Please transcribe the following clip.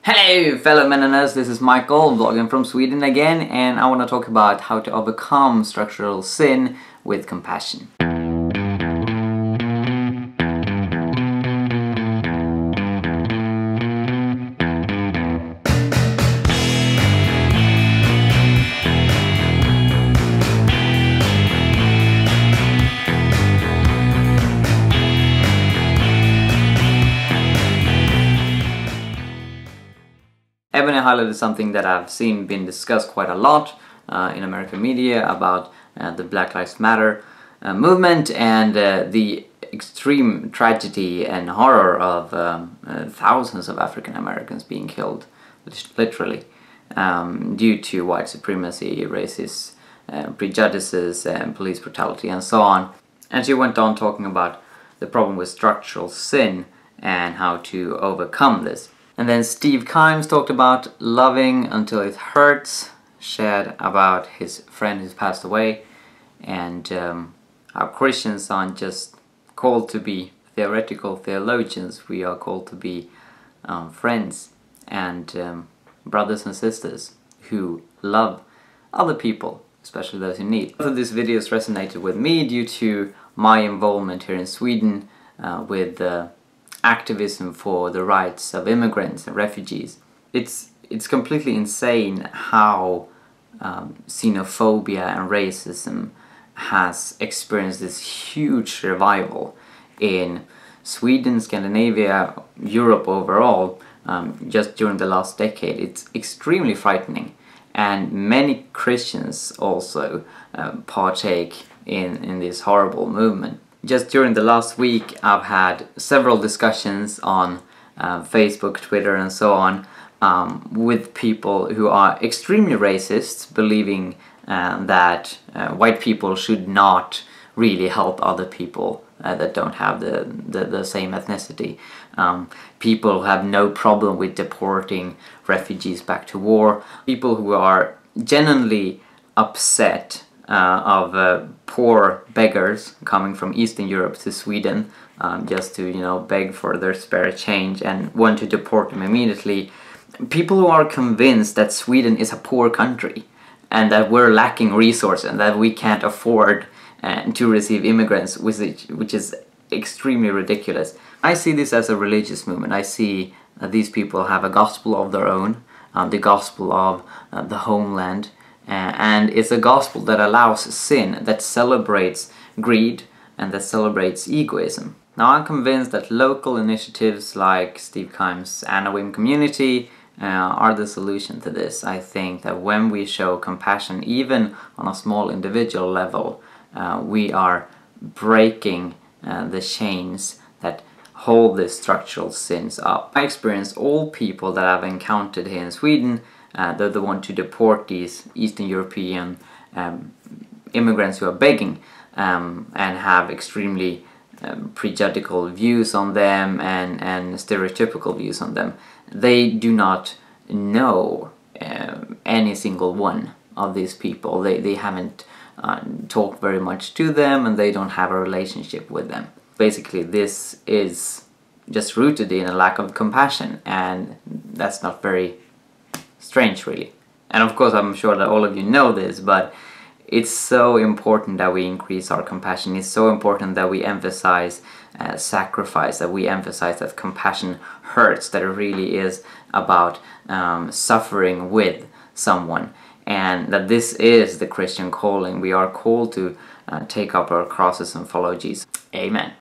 Hello fellow Mennonites, this is Michael, vlogging from Sweden again, and I want to talk about how to overcome structural sin with compassion. Ebony highlighted something that I've seen been discussed quite a lot in American media about the Black Lives Matter movement and the extreme tragedy and horror of thousands of African Americans being killed, literally, due to white supremacy, racist prejudices, and police brutality and so on. And she went on talking about the problem with structural sin and how to overcome this. And then Steve Kimes talked about loving until it hurts, shared about his friend who's passed away, and how Christians aren't just called to be theoretical theologians, we are called to be friends and brothers and sisters who love other people, especially those in need. Both of these videos resonated with me due to my involvement here in Sweden with activism for the rights of immigrants and refugees. It's completely insane how xenophobia and racism has experienced this huge revival in Sweden, Scandinavia, Europe overall, just during the last decade. It's extremely frightening, and many Christians also partake in this horrible movement. Just during the last week, I've had several discussions on Facebook, Twitter and so on with people who are extremely racist, believing that white people should not really help other people that don't have the same ethnicity. People who have no problem with deporting refugees back to war. People who are genuinely upset of poor beggars coming from Eastern Europe to Sweden just to, beg for their spare change and want to deport them immediately. People who are convinced that Sweden is a poor country and that we're lacking resources and that we can't afford to receive immigrants, which is extremely ridiculous. I see this as a religious movement. I see these people have a gospel of their own, the gospel of the homeland, and it's a gospel that allows sin, that celebrates greed and that celebrates egoism. Now I'm convinced that local initiatives like Steve Kimes' Anawim community are the solution to this. I think that when we show compassion, even on a small individual level, we are breaking the chains that hold these structural sins up. I experience all people that I've encountered here in Sweden, they're the one to deport these Eastern European immigrants who are begging and have extremely prejudicial views on them and stereotypical views on them. They do not know any single one of these people. They haven't talked very much to them, and they don't have a relationship with them. Basically, this is just rooted in a lack of compassion, and that's not very strange, really. And of course, I'm sure that all of you know this, but it's so important that we increase our compassion. It's so important that we emphasize sacrifice, that we emphasize that compassion hurts, that it really is about suffering with someone, and that this is the Christian calling. We are called to take up our crosses and follow Jesus. Amen.